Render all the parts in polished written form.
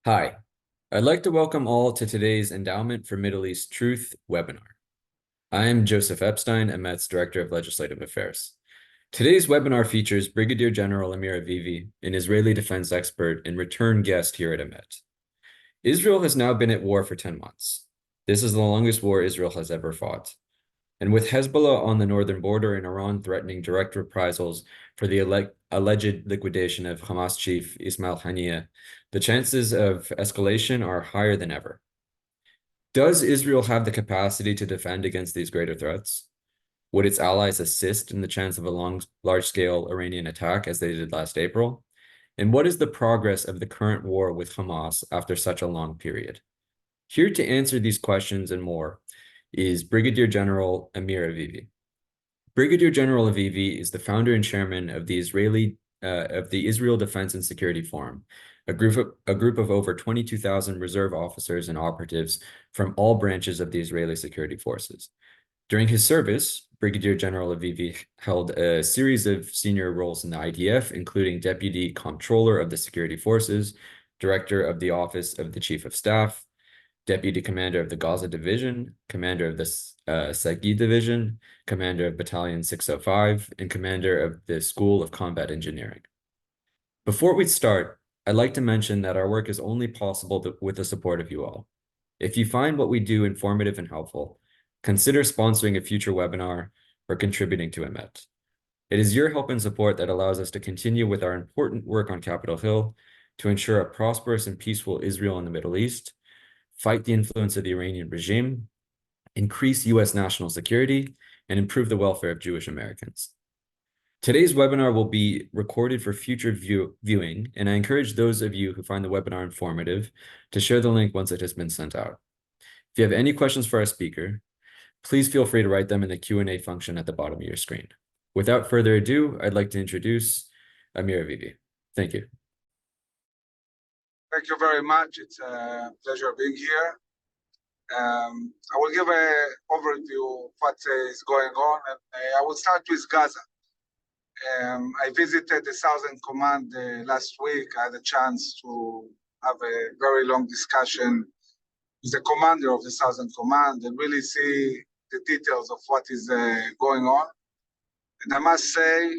Hi, I'd like to welcome all to today's Endowment for Middle East Truth webinar. I am Joseph Epstein, Emet's Director of Legislative Affairs. Today's webinar features Brigadier General Amir Avivi, an Israeli defense expert and return guest here at Emet. Israel has now been at war for 10 months. This is the longest war Israel has ever fought. And with Hezbollah on the northern border and Iran threatening direct reprisals for the alleged liquidation of Hamas chief Ismael Haniyah, the chances of escalation are higher than ever. Does Israel have the capacity to defend against these greater threats? Would its allies assist in the chance of a large-scale Iranian attack as they did last April? And what is the progress of the current war with Hamas after such a long period? Here to answer these questions and more is Brigadier General Amir Avivi. Brigadier General Avivi is the founder and chairman of the Israel Defense and Security Forum, a group of over 22,000 reserve officers and operatives from all branches of the Israeli security forces. During his service, Brigadier General Avivi held a series of senior roles in the IDF, including Deputy Comptroller of the Security Forces, Director of the Office of the Chief of Staff, Deputy Commander of the Gaza Division, Commander of the Sagi Division, Commander of Battalion 605, and Commander of the School of Combat Engineering. Before we start, I'd like to mention that our work is only possible with the support of you all. If you find what we do informative and helpful, consider sponsoring a future webinar or contributing to Emet. It is your help and support that allows us to continue with our important work on Capitol Hill to ensure a prosperous and peaceful Israel in the Middle East, fight the influence of the Iranian regime, increase U.S. national security, and improve the welfare of Jewish Americans. Today's webinar will be recorded for future viewing, and I encourage those of you who find the webinar informative to share the link once it has been sent out. If you have any questions for our speaker, please feel free to write them in the Q&A function at the bottom of your screen. Without further ado, I'd like to introduce Amir Avivi. Thank you. Thank you very much. It's a pleasure being here. I will give an overview of what is going on, and I will start with Gaza. I visited the Southern Command last week. I had a chance to have a very long discussion with the commander of the Southern Command and really see the details of what is going on. And I must say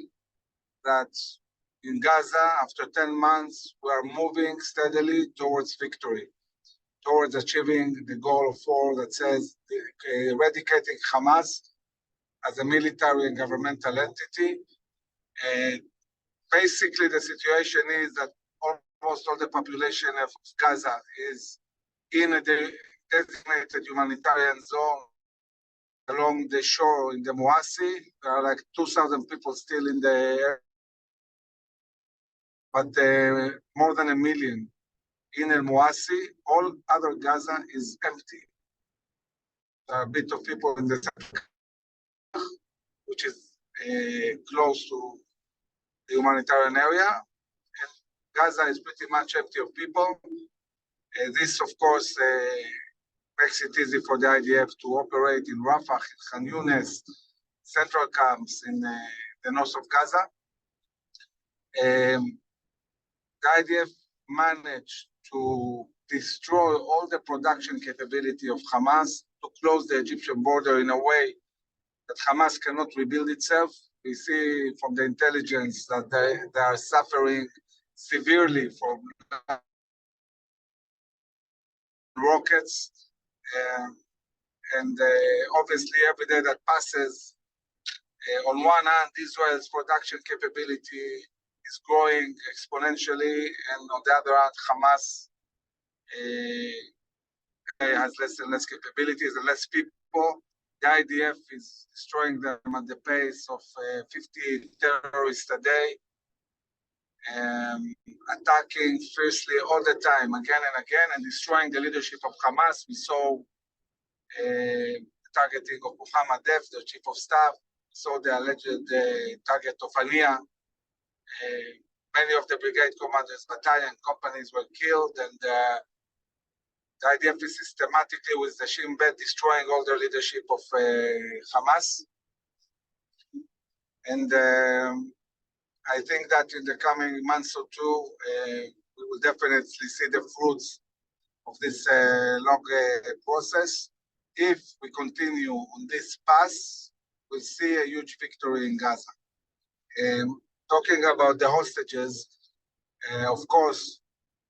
that in Gaza, after 10 months, we are moving steadily towards victory, towards achieving the goal of war that says eradicating Hamas as a military and governmental entity. And basically, the situation is that almost all the population of Gaza is in a designated humanitarian zone along the shore in the Mouassi. There are like 2,000 people still in the area, but more than 1 million in El Mouassi. All other Gaza is empty. There are a bit of people in the center, which is close to the humanitarian area, and Gaza is pretty much empty of people. This, of course, makes it easy for the IDF to operate in Rafah, in Khan Younis, central camps in the north of Gaza. The IDF managed to destroy all the production capability of Hamas, to close the Egyptian border in a way that Hamas cannot rebuild itself. We see from the intelligence that they are suffering severely from rockets. And obviously, every day that passes, on one hand, Israel's production capability is growing exponentially, and on the other hand, Hamas has less and less capabilities and less people. The IDF is destroying them at the pace of 50 terrorists a day, attacking fiercely all the time, again and again, and destroying the leadership of Hamas. We saw targeting of Mohammad Deif, the chief of staff. Saw the alleged target of Haniyah. Many of the brigade commanders, battalion companies were killed, and the IDF is systematically, with the Shin Bet, destroying all the leadership of Hamas. And I think that in the coming months or two, we will definitely see the fruits of this long process. If we continue on this path, we'll see a huge victory in Gaza. Talking about the hostages, of course,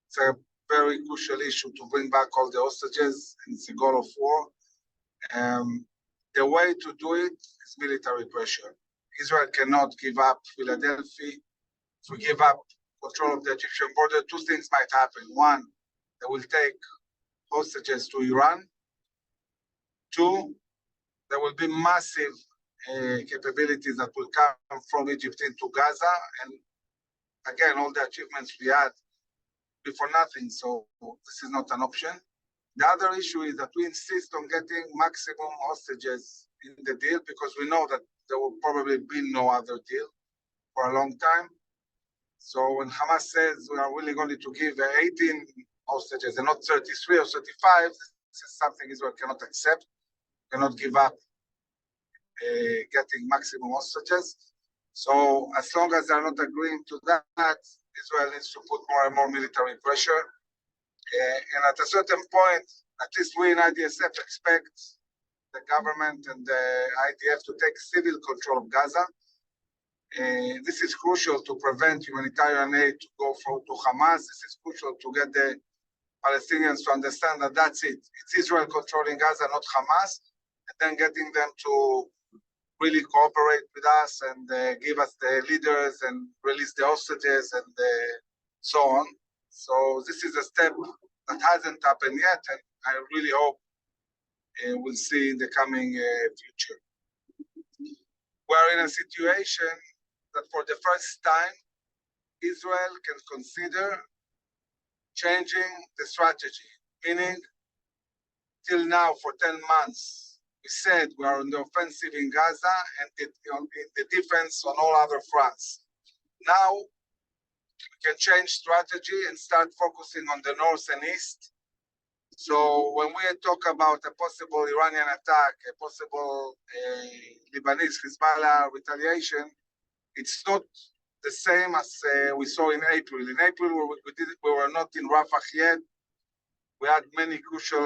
it's a very crucial issue to bring back all the hostages, and it's a goal of war. The way to do it is military pressure. Israel cannot give up Philadelphia. If we give up control of the Egyptian border, two things might happen. One, they will take hostages to Iran. Two, there will be massive capabilities that will come from Egypt into Gaza. And again, all the achievements we had be for nothing. So this is not an option. The other issue is that we insist on getting maximum hostages in the deal because we know that there will probably be no other deal for a long time. So when Hamas says we are willing only to give 18 hostages and not 33 or 35, this is something Israel cannot accept, cannot give up getting maximum hostages. So as long as they're not agreeing to that, Israel needs to put more and more military pressure. And at a certain point, at least we in IDSF expect the government and the IDF to take civil control of Gaza. This is crucial to prevent humanitarian aid to go to Hamas. This is crucial to get the Palestinians to understand that that's it. It's Israel controlling Gaza, not Hamas, and then getting them to really cooperate with us and give us the leaders and release the hostages and so on. So this is a step that hasn't happened yet, and I really hope we'll see in the coming future. We're in a situation that for the first time, Israel can consider changing the strategy, meaning till now for 10 months, we said we are on the offensive in Gaza and the defense on all other fronts. Now, we can change strategy and start focusing on the north and east. So when we talk about a possible Iranian attack, a possible Lebanese Hezbollah retaliation, it's not the same as we saw in April. In April, we were not in Rafah yet. We had many crucial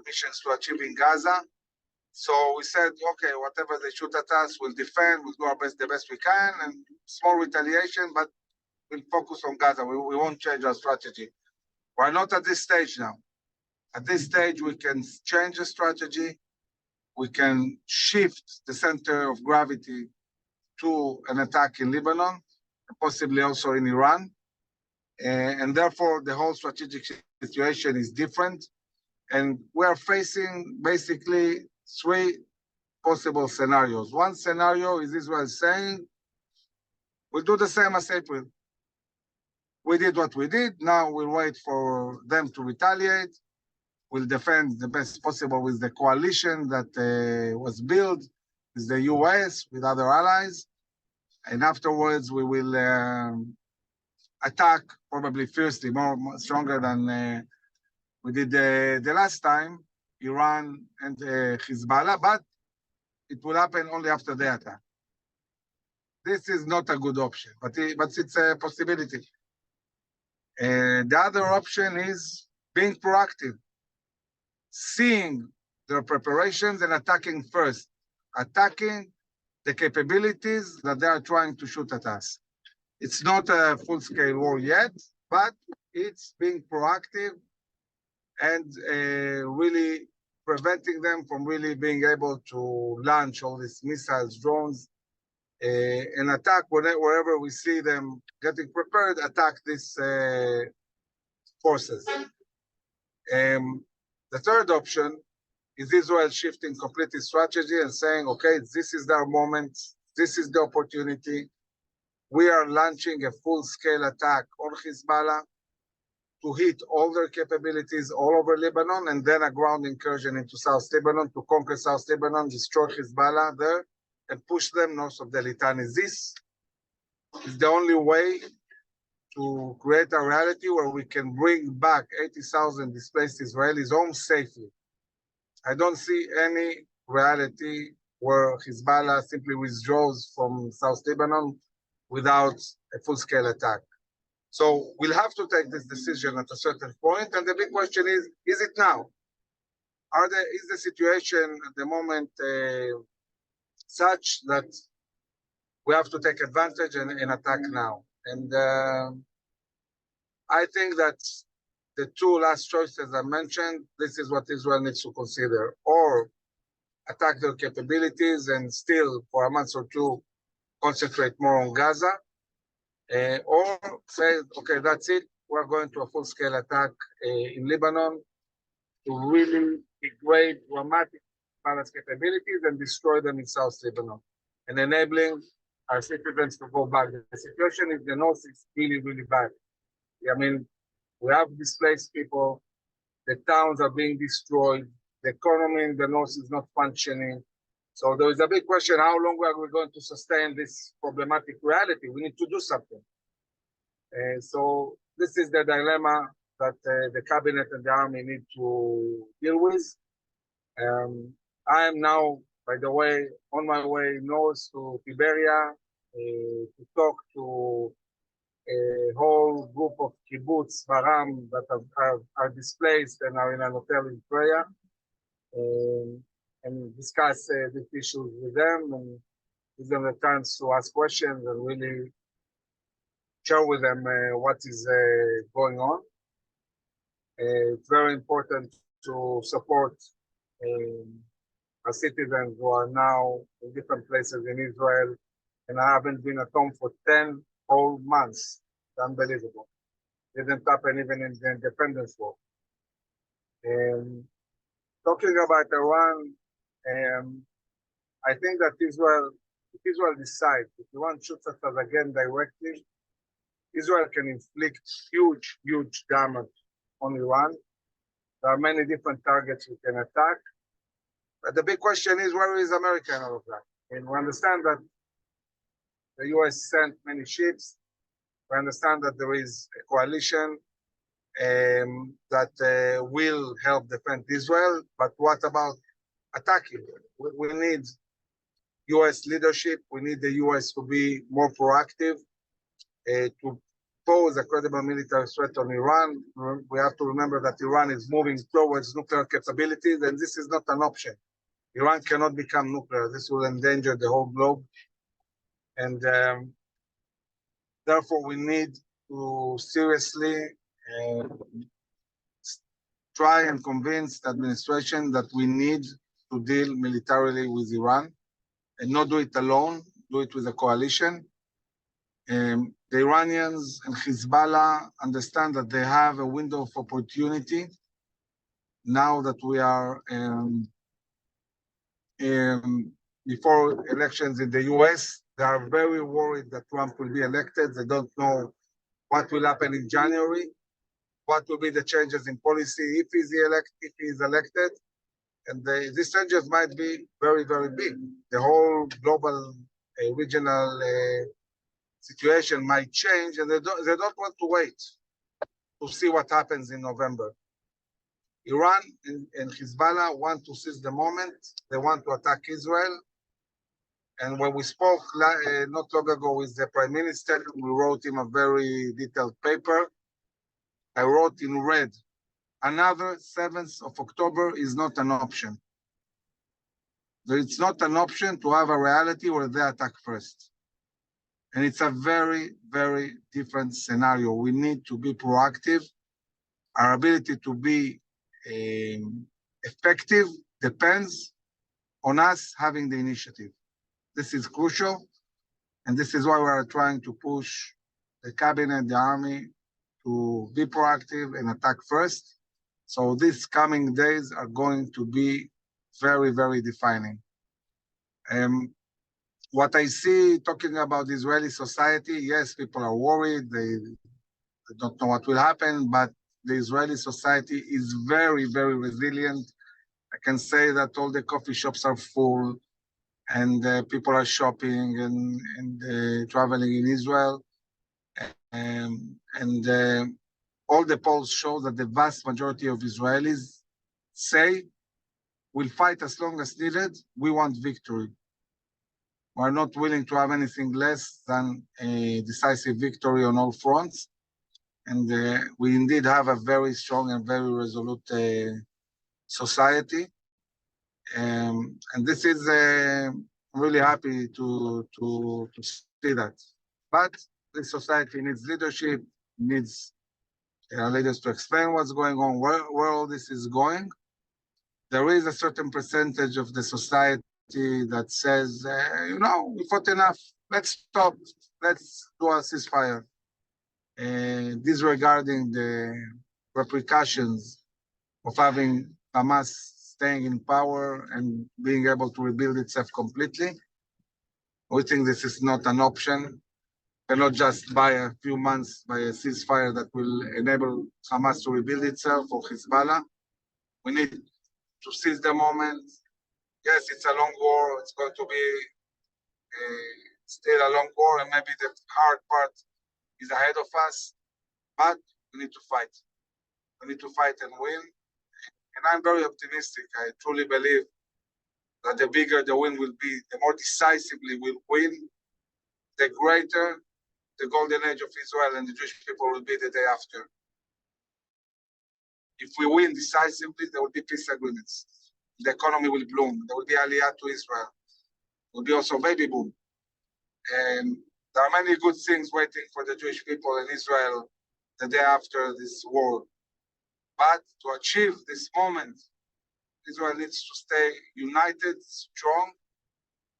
missions to achieve in Gaza. So we said, okay, whatever they shoot at us, we'll defend, we'll do our best, the best we can, and small retaliation, but we'll focus on Gaza. We won't change our strategy. We're not at this stage now. At this stage, we can change the strategy. We can shift the center of gravity to an attack in Lebanon, possibly also in Iran. And therefore, the whole strategic situation is different. And we are facing basically three possible scenarios. One scenario is Israel saying, we'll do the same as April. We did what we did. Now we'll wait for them to retaliate. We'll defend the best possible with the coalition that was built, with the US, with other allies. And afterwards, we will attack probably fiercely, more stronger than we did the last time, Iran and Hezbollah, but it will happen only after the attack. This is not a good option, but it's a possibility. The other option is being proactive, seeing their preparations and attacking first, attacking the capabilities that they are trying to shoot at us. It's not a full-scale war yet, but it's being proactive and really preventing them from really being able to launch all these missiles, drones, and attack wherever we see them getting prepared, attack these forces. The third option is Israel shifting completely strategy and saying, okay, this is their moment, this is the opportunity. We are launching a full-scale attack on Hezbollah to hit all their capabilities all over Lebanon, and then a ground incursion into South Lebanon to conquer South Lebanon, destroy Hezbollah there, and push them north of the Litani. This is the only way to create a reality where we can bring back 80,000 displaced Israelis home safely. I don't see any reality where Hezbollah simply withdraws from South Lebanon without a full-scale attack. So we'll have to take this decision at a certain point, and the big question is it now? Is the situation at the moment such that we have to take advantage and attack now? And I think that the two last choices I mentioned, this is what Israel needs to consider. Or attack their capabilities and still, for a month or two, concentrate more on Gaza. Or say, okay, that's it. We're going to a full-scale attack in Lebanon to really degrade dramatic balance capabilities and destroy them in South Lebanon, and enabling our citizens to go back. The situation in the north is really, really bad. I mean, we have displaced people, the towns are being destroyed, the economy in the north is not functioning. So there is a big question, how long are we going to sustain this problematic reality? We need to do something. So this is the dilemma that the cabinet and the army need to deal with. I am now, by the way, on my way north to Tiberia to talk to a whole group of kibbutz Baram that are displaced and are in an hotel in Praia, and discuss these issues with them and give them the chance to ask questions and really share with them what is going on. It's very important to support our citizens who are now in different places in Israel, and I haven't been at home for 10 whole months. It's unbelievable. Didn't happen even in the independence war. Talking about Iran, I think that if Israel decides, if Iran shoots at us again directly, Israel can inflict huge, huge damage on Iran. There are many different targets we can attack. But the big question is, where is America in all of that? And we understand that the US sent many ships. We understand that there is a coalition that will help defend Israel. But what about attacking? We need US leadership. We need the US to be more proactive, to pose a credible military threat on Iran. We have to remember that Iran is moving towards nuclear capabilities, and this is not an option. Iran cannot become nuclear. This will endanger the whole globe. And therefore, we need to seriously try and convince the administration that we need to deal militarily with Iran and not do it alone, do it with a coalition. The Iranians and Hezbollah understand that they have a window of opportunity now that we are before elections in the US. They are very worried that Trump will be elected. They don't know what will happen in January, what will be the changes in policy if he is elected. And these changes might be very, very big. The whole global regional situation might change, and they don't want to wait to see what happens in November. Iran and Hezbollah want to seize the moment. They want to attack Israel. And when we spoke not long ago with the Prime Minister, we wrote him a very detailed paper. I wrote in red, another 7th of October is not an option. It's not an option to have a reality where they attack first. And it's a very, very different scenario. We need to be proactive. Our ability to be effective depends on us having the initiative. This is crucial, and this is why we are trying to push the cabinet, the army, to be proactive and attack first. So these coming days are going to be very, very defining. What I see talking about Israeli society, yes, people are worried. They don't know what will happen, but the Israeli society is very, very resilient. I can say that all the coffee shops are full, and people are shopping and traveling in Israel. All the polls show that the vast majority of Israelis say, we'll fight as long as needed. We want victory. We're not willing to have anything less than a decisive victory on all fronts. And we indeed have a very strong and very resolute society. And this is really happy to see that. But this society needs leadership, needs leaders to explain what's going on, where all this is going. There is a certain percentage of the society that says, we fought enough. Let's stop. Let's do a ceasefire. Disregarding the repercussions of having Hamas staying in power and being able to rebuild itself completely. We think this is not an option. Cannot just buy a few months by a ceasefire that will enable Hamas to rebuild itself or Hezbollah. We need to seize the moment. Yes, it's a long war. It's going to be still a long war, and maybe the hard part is ahead of us. But we need to fight. We need to fight and win. And I'm very optimistic. I truly believe that the bigger the win will be, the more decisively we'll win, the greater the golden age of Israel and the Jewish people will be the day after. If we win decisively, there will be peace agreements. The economy will bloom. There will be aliyah to Israel. There will be also baby boom. And there are many good things waiting for the Jewish people in Israel the day after this war. But to achieve this moment, Israel needs to stay united, strong,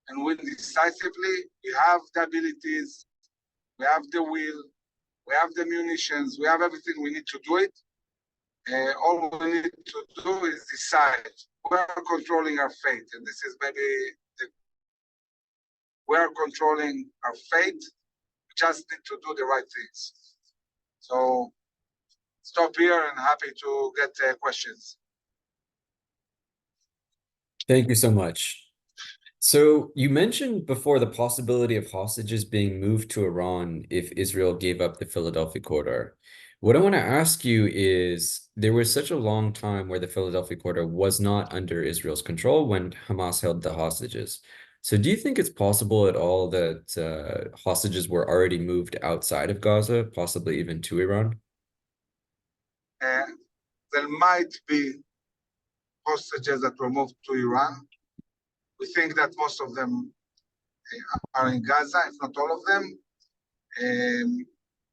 and win decisively. We have the abilities, we have the will, we have the munitions, we have everything we need to do it. All we need to do is decide. We are controlling our fate, and this is maybe we are controlling our fate. We just need to do the right things. So stop here and happy to get questions. Thank you so much. So you mentioned before the possibility of hostages being moved to Iran if Israel gave up the Philadelphia corridor. What I want to ask you is, there was such a long time where the Philadelphia corridor was not under Israel's control when Hamas held the hostages. So do you think it's possible at all that hostages were already moved outside of Gaza, possibly even to Iran? There might be hostages that were moved to Iran. We think that most of them are in Gaza, if not all of them.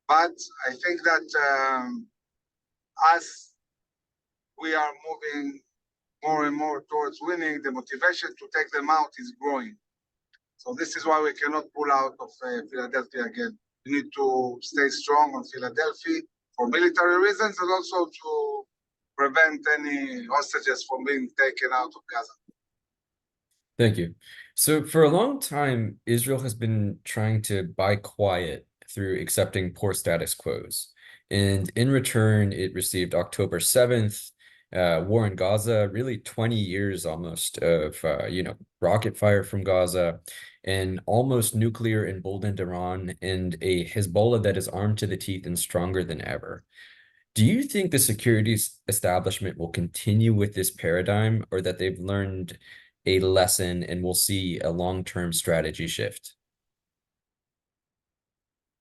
But I think that as we are moving more and more towards winning, the motivation to take them out is growing. So this is why we cannot pull out of Philadelphia again. We need to stay strong on Philadelphia for military reasons, and also to prevent any hostages from being taken out of Gaza. Thank you. So for a long time, Israel has been trying to buy quiet through accepting poor status quos. And in return, it received October 7th, war in Gaza, really 20 years almost of, rocket fire from Gaza, and almost nuclear emboldened Iran, and a Hezbollah that is armed to the teeth and stronger than ever. Do you think the security establishment will continue with this paradigm, or that they've learned a lesson and we'll see a long-term strategy shift?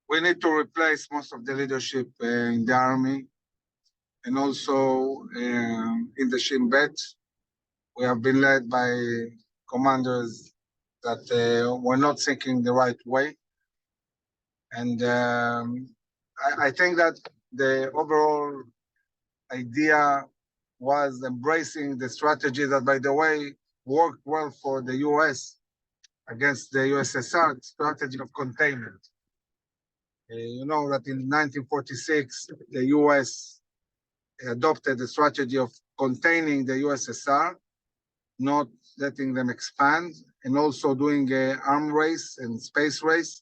We need to replace most of the leadership in the army and also in the Shin Bet. We have been led by commanders that were not thinking the right way. And I think that the overall idea was embracing the strategy that, by the way, worked well for the US against the USSR, strategy of containment. You know that in 1946, the US adopted the strategy of containing the USSR, not letting them expand, and also doing an arms race and space race,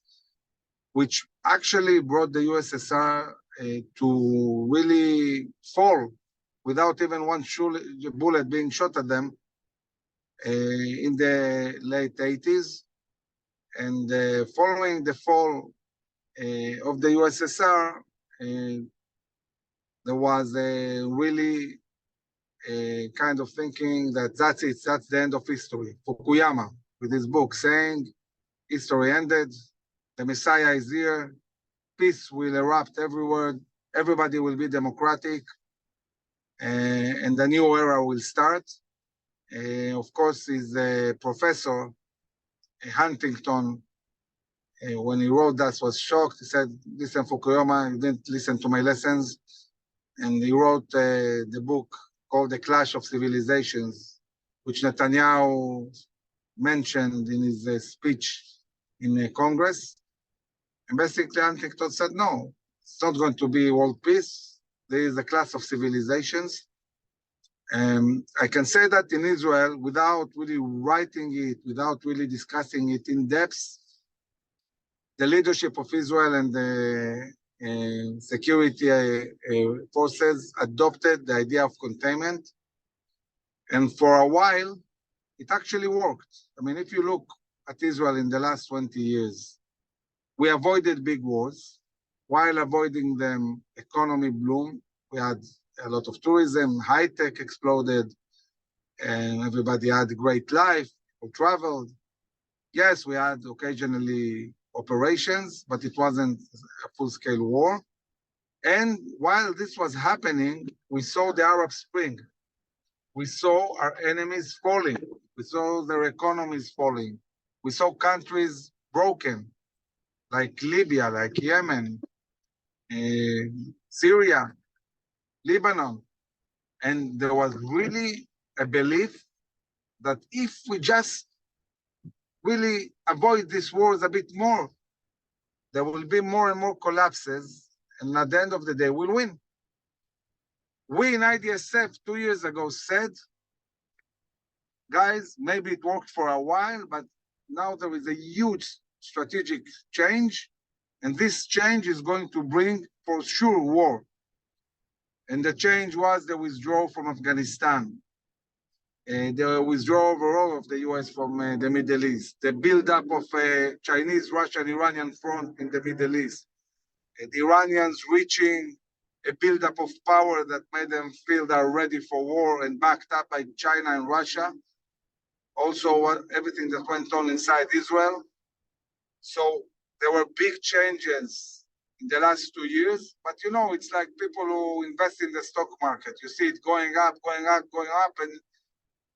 which actually brought the USSR to really fall without even one bullet being shot at them in the late 80s. And following the fall of the USSR, there was a really kind of thinking that that's it, that's the end of history. Fukuyama, with his book, saying, history ended, the Messiah is here, peace will erupt everywhere, everybody will be democratic, and the new era will start. Of course, he's a professor, Huntington, when he wrote that, was shocked. He said, listen, Fukuyama, you didn't listen to my lessons. And he wrote the book called The Clash of Civilizations, which Netanyahu mentioned in his speech in Congress. And basically, Huntington said, no, it's not going to be world peace. There is a clash of civilizations. I can say that in Israel, without really writing it, without really discussing it in depth, the leadership of Israel and the security forces adopted the idea of containment. And for a while, it actually worked. I mean, if you look at Israel in the last 20 years, we avoided big wars. While avoiding them, economy bloomed. We had a lot of tourism, high tech exploded, and everybody had a great life, people traveled. Yes, we had occasionally operations, but it wasn't a full-scale war. And while this was happening, we saw the Arab Spring. We saw our enemies falling. We saw their economies falling. We saw countries broken, like Libya, like Yemen, Syria, Lebanon. And there was really a belief that if we just really avoid these wars a bit more, there will be more and more collapses, and at the end of the day, we'll win. We in IDSF 2 years ago said, guys, maybe it worked for a while, but now there is a huge strategic change, and this change is going to bring, for sure, war. And the change was the withdrawal from Afghanistan, the withdrawal overall of the US from the Middle East, the buildup of Chinese, Russian, Iranian front in the Middle East, the Iranians reaching a buildup of power that made them feel they're ready for war and backed up by China and Russia. Also, everything that went on inside Israel. So there were big changes in the last 2 years, but you know, it's like people who invest in the stock market. You see it going up, going up, going up, and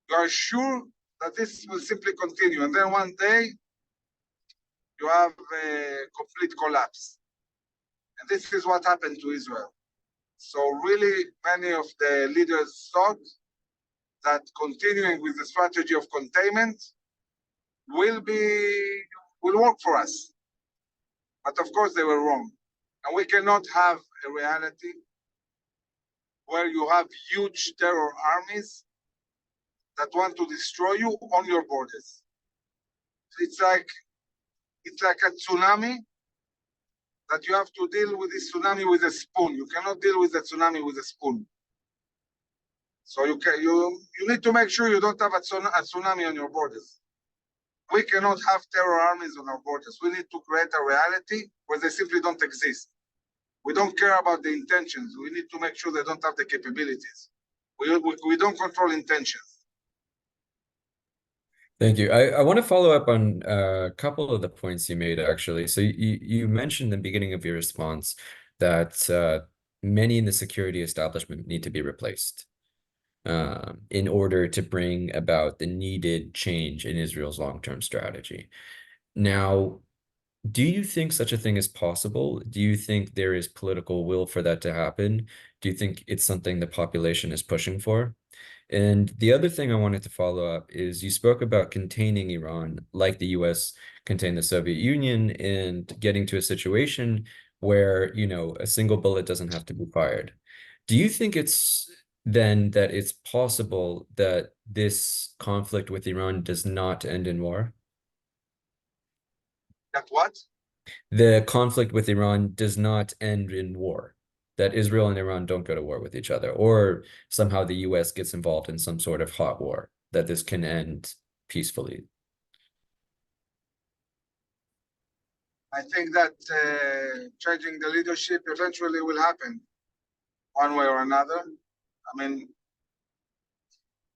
you are sure that this will simply continue. And then one day, you have a complete collapse. And this is what happened to Israel. So really, many of the leaders thought that continuing with the strategy of containment will work for us. But of course, they were wrong. And we cannot have a reality where you have huge terror armies that want to destroy you on your borders. It's like a tsunami that you have to deal with this tsunami with a spoon. You cannot deal with the tsunami with a spoon. So you need to make sure you don't have a tsunami on your borders. We cannot have terror armies on our borders. We need to create a reality where they simply don't exist. We don't care about the intentions. We need to make sure they don't have the capabilities. We don't control intentions. Thank you. I want to follow up on a couple of the points you made, actually. So you mentioned in the beginning of your response that many in the security establishment need to be replaced in order to bring about the needed change in Israel's long-term strategy. Now, do you think such a thing is possible? Do you think there is political will for that to happen? Do you think it's something the population is pushing for? And the other thing I wanted to follow up is you spoke about containing Iran, like the US contained the Soviet Union, and getting to a situation where, you know, a single bullet doesn't have to be fired. Do you think it's then that it's possible that this conflict with Iran does not end in war? That what? The conflict with Iran does not end in war, that Israel and Iran don't go to war with each other, or somehow the US gets involved in some sort of hot war, that this can end peacefully. I think that changing the leadership eventually will happen one way or another. I mean,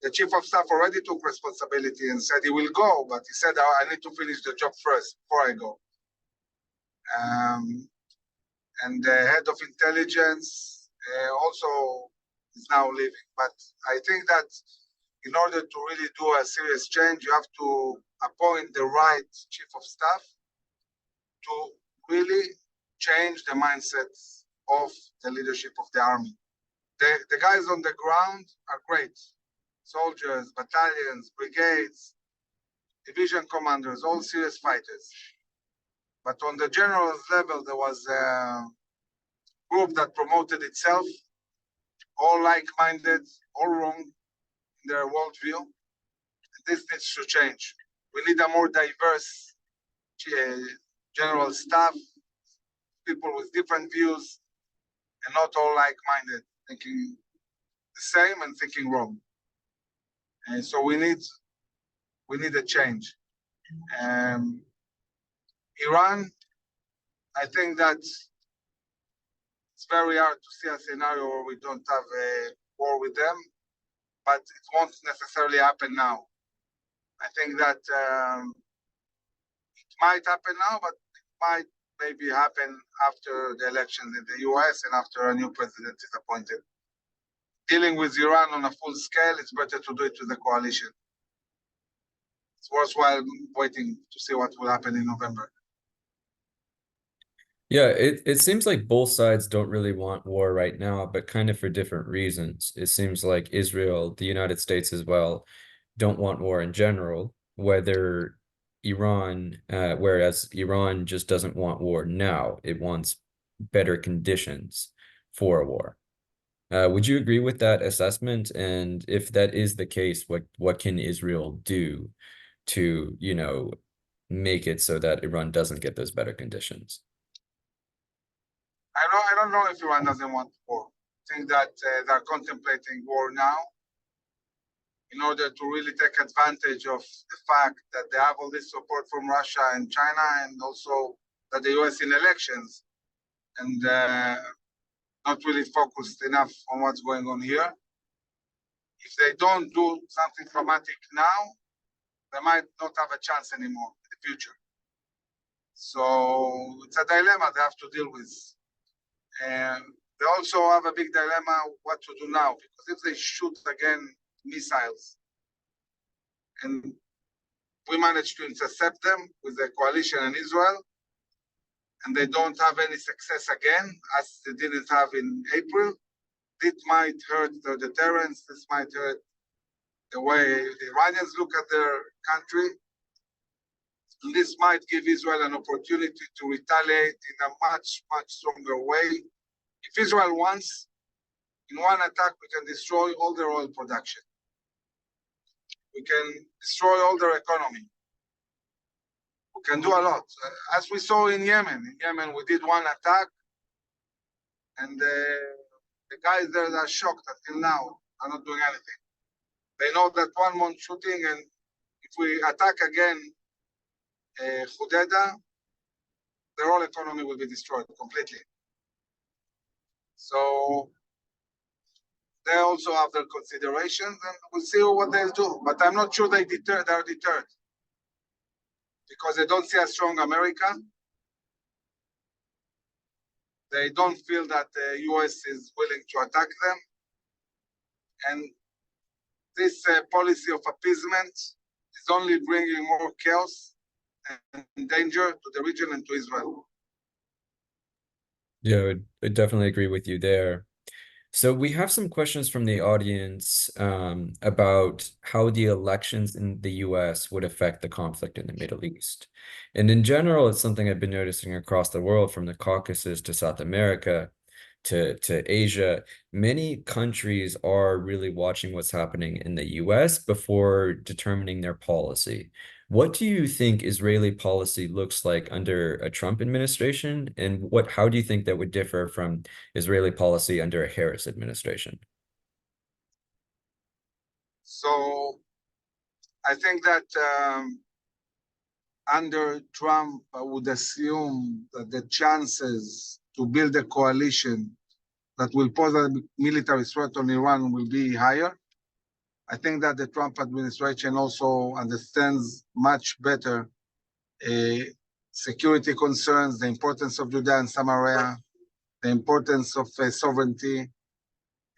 the chief of staff already took responsibility and said he will go, but he said, I need to finish the job first before I go. and the head of intelligence also is now leaving. But I think that in order to really do a serious change, you have to appoint the right chief of staff to really change the mindset of the leadership of the army. The guys on the ground are great. Soldiers, battalions, brigades, division commanders, all serious fighters. But on the general's level, there was a group that promoted itself, all like-minded, all wrong in their worldview. This needs to change. We need a more diverse general staff, people with different views, and not all like-minded, thinking the same and thinking wrong. And so we need a change. Iran, I think that it's very hard to see a scenario where we don't have a war with them, but it won't necessarily happen now. I think that it might happen now, but it might maybe happen after the elections in the US and after a new president is appointed. Dealing with Iran on a full scale, it's better to do it with the coalition. It's worthwhile waiting to see what will happen in November. Yeah, it seems like both sides don't really want war right now, but kind of for different reasons. It seems like Israel, the United States as well, don't want war in general, whereas Iran just doesn't want war now. It wants better conditions for a war. Would you agree with that assessment? And if that is the case, what can Israel do to, make it so that Iran doesn't get those better conditions? I don't know if Iran doesn't want war. I think that they're contemplating war now in order to really take advantage of the fact that they have all this support from Russia and China, and also that the US in elections, and not really focused enough on what's going on here. If they don't do something dramatic now, they might not have a chance anymore in the future. So it's a dilemma they have to deal with. And they also have a big dilemma what to do now, because if they shoot again missiles and we manage to intercept them with the coalition in Israel, and they don't have any success again, as they didn't have in April, it might hurt the deterrence. This might hurt the way the Iranians look at their country. And this might give Israel an opportunity to retaliate in a much, much stronger way. If Israel wants, in one attack, we can destroy all their oil production. We can destroy all their economy. We can do a lot. As we saw in Yemen. In Yemen, we did one attack, and the guys there are shocked until now, are not doing anything. They know that one month shooting, and if we attack again Hodeida, their whole economy will be destroyed completely. So they also have their considerations, and we'll see what they'll do. But I'm not sure they're deterred, because they don't see a strong America. They don't feel that the US is willing to attack them. And this policy of appeasement is only bringing more chaos and danger to the region and to Israel. Yeah, I definitely agree with you there. So we have some questions from the audience about how the elections in the US would affect the conflict in the Middle East. And in general, it's something I've been noticing across the world, from the Caucasus to South America to Asia. Many countries are really watching what's happening in the US before determining their policy. What do you think Israeli policy looks like under a Trump administration, and how do you think that would differ from Israeli policy under a Harris administration? So I think that under Trump, I would assume that the chances to build a coalition that will pose a military threat on Iran will be higher. I think that the Trump administration also understands much better security concerns, the importance of Judea and Samaria, the importance of sovereignty,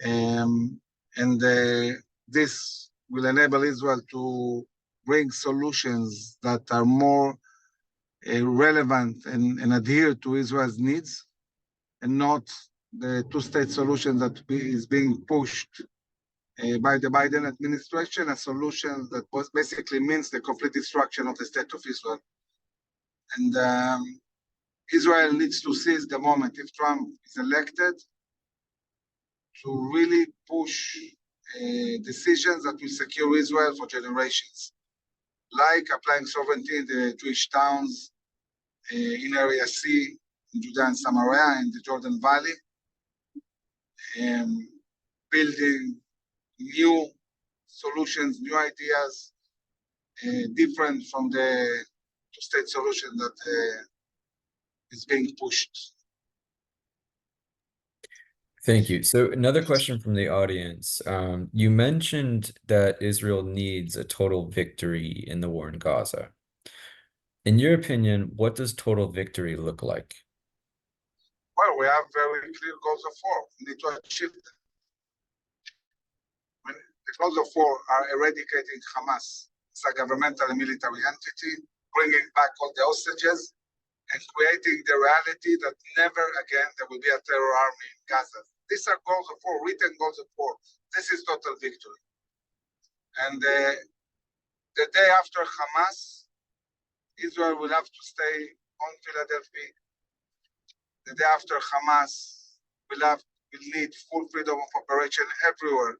and this will enable Israel to bring solutions that are more relevant and adhere to Israel's needs, and not the two-state solution that is being pushed by the Biden administration, a solution that basically means the complete destruction of the state of Israel. And Israel needs to seize the moment, if Trump is elected, to really push decisions that will secure Israel for generations, like applying sovereignty in the Jewish towns in Area C, in Judea and Samaria, in the Jordan Valley, building new solutions, new ideas, different from the two-state solution that is being pushed. Thank you. So another question from the audience. You mentioned that Israel needs a total victory in the war in Gaza. In your opinion, what does total victory look like? Well, we have very clear goals of war. We need to achieve them. When the goals of war are eradicating Hamas as a governmental and military entity, bringing back all the hostages, and creating the reality that never again there will be a terror army in Gaza. These are goals of war, written goals of war. This is total victory. And the day after Hamas, Israel will have to stay on Philadelphia. The day after Hamas will need full freedom of operation everywhere.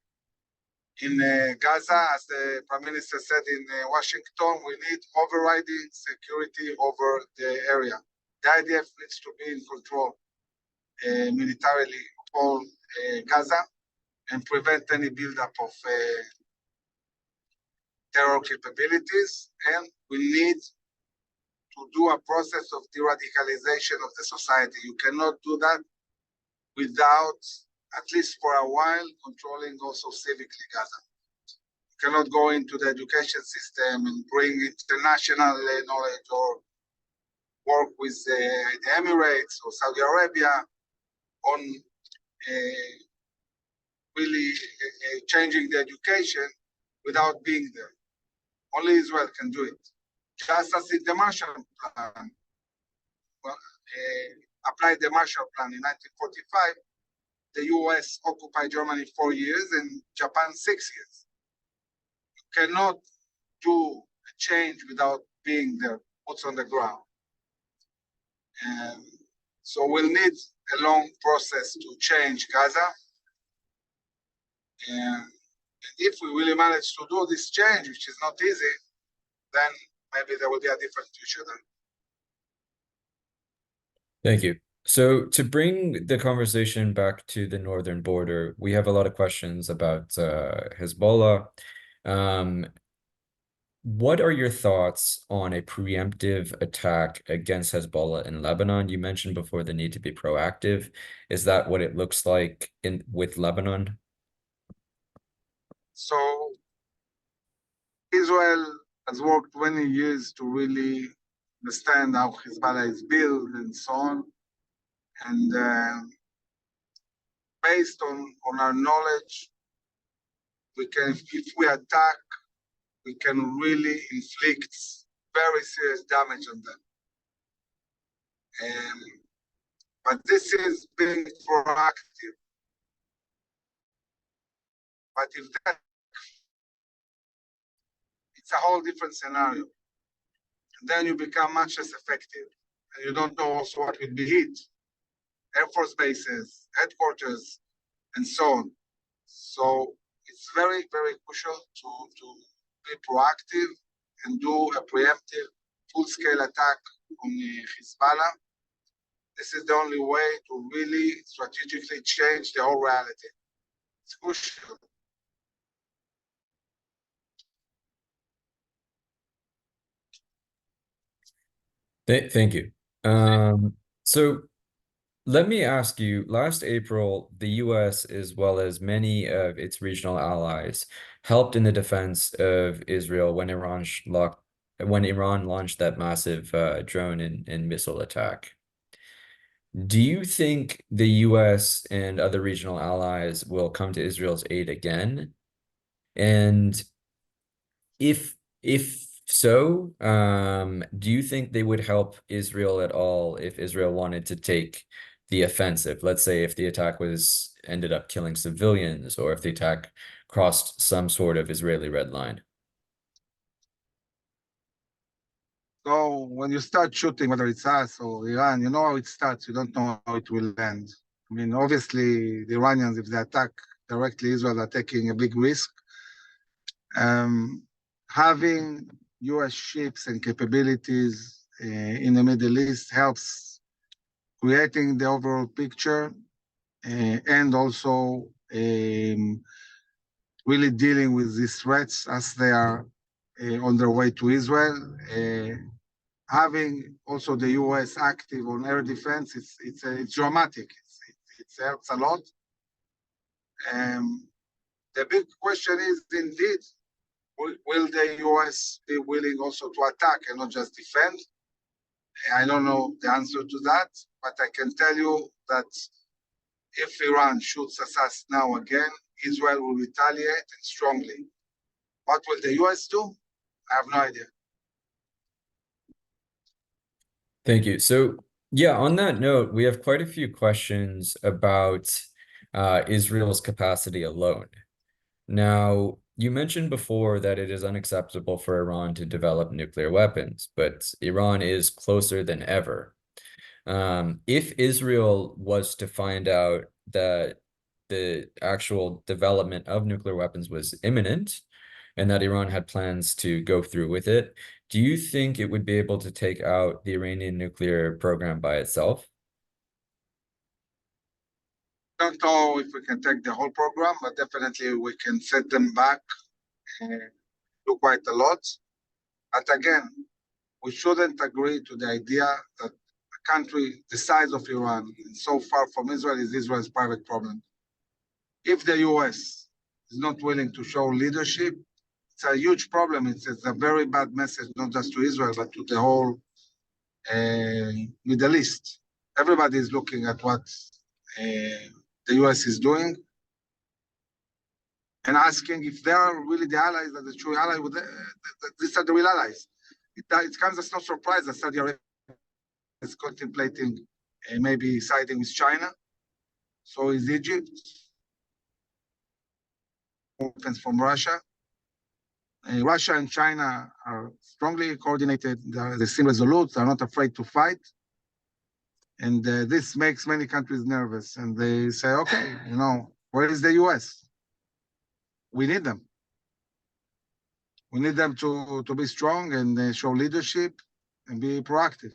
In Gaza, as the Prime Minister said in Washington, we need overriding security over the area. The IDF needs to be in control militarily of all Gaza and prevent any buildup of terror capabilities. And we need to do a process of de-radicalization of the society. You cannot do that without, at least for a while, controlling also civically Gaza. You cannot go into the education system and bring international knowledge or work with the Emirates or Saudi Arabia on really changing the education without being there. Only Israel can do it. Just as in the Marshall Plan, applied the Marshall Plan in 1945, the US occupied Germany 4 years and Japan 6 years. You cannot do a change without being there, boots on the ground. And so we'll need a long process to change Gaza. And if we really manage to do this change, which is not easy, then maybe there will be a different future then. Thank you. So to bring the conversation back to the northern border, we have a lot of questions about Hezbollah. What are your thoughts on a preemptive attack against Hezbollah in Lebanon? You mentioned before the need to be proactive. Is that what it looks like with Lebanon? So Israel has worked 20 years to really understand how Hezbollah is built and so on. And based on our knowledge, we can, if we attack, we can really inflict very serious damage on them. But this is being proactive. But if that, it's a whole different scenario. And then you become much less effective. And you don't know also what will be hit. Air Force bases, headquarters, and so on. So it's very, very crucial to be proactive and do a preemptive full-scale attack on Hezbollah. This is the only way to really strategically change the whole reality. It's crucial. Thank you. So let me ask you, last April, the US, as well as many of its regional allies, helped in the defense of Israel when Iran launched that massive drone and missile attack. Do you think the US and other regional allies will come to Israel's aid again? And if so, do you think they would help Israel at all if Israel wanted to take the offensive? Let's say if the attack was ended up killing civilians, or if the attack crossed some sort of Israeli red line. So when you start shooting, whether it's us or Iran, you know how it starts. You don't know how it will end. I mean, obviously, the Iranians, if they attack directly Israel, are taking a big risk. Having U.S. ships and capabilities in the Middle East helps creating the overall picture and also really dealing with these threats as they are on their way to Israel. Having also the U.S. active on air defense, it's dramatic. It helps a lot. The big question is, indeed, will the U.S. be willing also to attack and not just defend? I don't know the answer to that, but I can tell you that if Iran shoots at us now again, Israel will retaliate and strongly. What will the U.S. do? I have no idea. Thank you. So, yeah, on that note, we have quite a few questions about Israel's capacity alone. Now, you mentioned before that it is unacceptable for Iran to develop nuclear weapons, but Iran is closer than ever. If Israel was to find out that the actual development of nuclear weapons was imminent and that Iran had plans to go through with it, do you think it would be able to take out the Iranian nuclear program by itself? I don't know if we can take the whole program, but definitely we can set them back do quite a lot. But again, we shouldn't agree to the idea that a country the size of Iran and so far from Israel is Israel's private problem. If the US is not willing to show leadership, it's a huge problem. It's a very bad message, not just to Israel, but to the whole Middle East. Everybody is looking at what the US is doing and asking if they are really the allies, that the true allies, these are the real allies. It comes as no surprise that Saudi Arabia is contemplating maybe siding with China. So is Egypt. From Russia. Russia and China are strongly coordinated. They seem resolute. They're not afraid to fight. And this makes many countries nervous. And they say, okay, where is the US? We need them. We need them to be strong and show leadership and be proactive.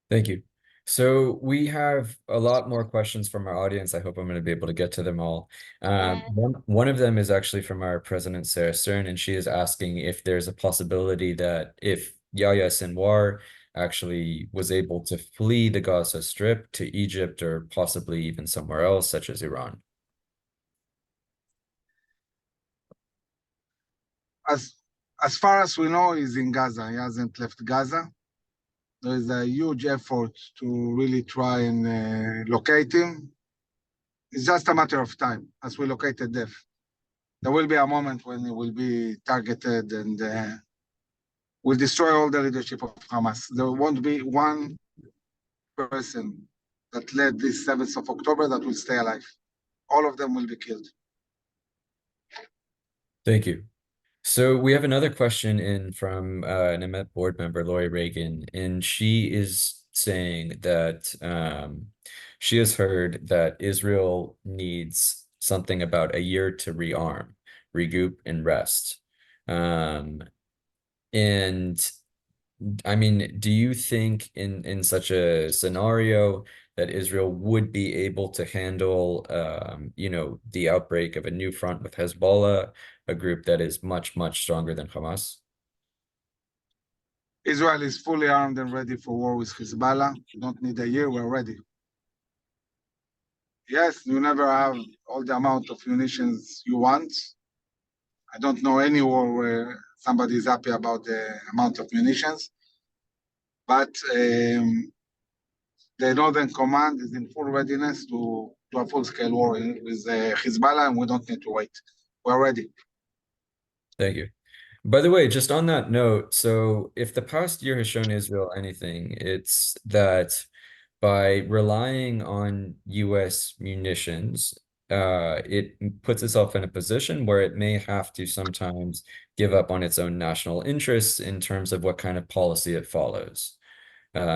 Thank you. So we have a lot more questions from our audience. I hope I'm going to be able to get to them all. One of them is actually from our president, Sarah Stern, and she is asking if there's a possibility that if Yahya Sinwar actually was able to flee the Gaza Strip to Egypt or possibly even somewhere else, such as Iran. As far as we know, he's in Gaza. He hasn't left Gaza. There is a huge effort to really try and locate him. It's just a matter of time as we located Deif. There will be a moment when he will be targeted and will destroy all the leadership of Hamas. There won't be one person that led this 7th of October that will stay alive. All of them will be killed. Thank you. So we have another question in from an Emet board member, Lori Reagan, and she is saying that she has heard that Israel needs something about a year to rearm, regroup, and rest. And I mean, do you think in such a scenario that Israel would be able to handle, the outbreak of a new front with Hezbollah, a group that is much, much stronger than Hamas? Israel is fully armed and ready for war with Hezbollah. You don't need a year, we're ready. Yes, you never have all the amount of munitions you want. I don't know any war where somebody is happy about the amount of munitions. but the Northern Command is in full readiness to a full-scale war with Hezbollah, and we don't need to wait. We're ready. Thank you. By the way, just on that note, so if the past year has shown Israel anything, it's that by relying on US munitions, it puts itself in a position where it may have to sometimes give up on its own national interests in terms of what kind of policy it follows.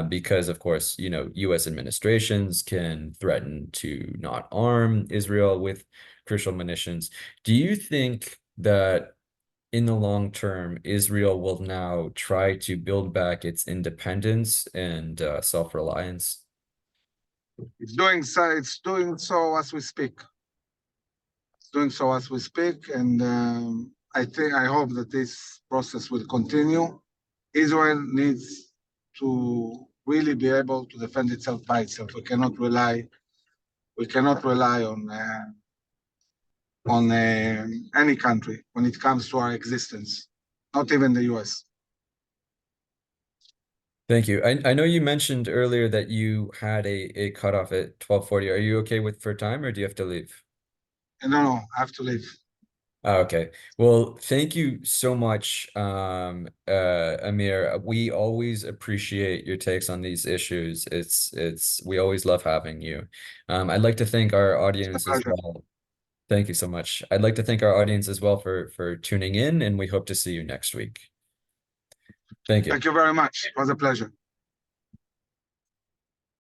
Because, of course, US administrations can threaten to not arm Israel with crucial munitions. Do you think that in the long term, Israel will now try to build back its independence and self-reliance? It's doing so. It's doing so as we speak. It's doing so as we speak, and I hope that this process will continue. Israel needs to really be able to defend itself by itself. We cannot rely. We cannot rely on any country when it comes to our existence, not even the US. Thank you. I know you mentioned earlier that you had a cutoff at 12:40. Are you okay for time, or do you have to leave? No, I have to leave. Oh, okay. Well, thank you so much, Amir. We always appreciate your takes on these issues. We always love having you. I'd like to thank our It's a audience as pleasure. well. Thank you so much. I'd like to thank our audience as well for tuning in, and we hope to see you next week. Thank you. Thank you very much. It was a pleasure.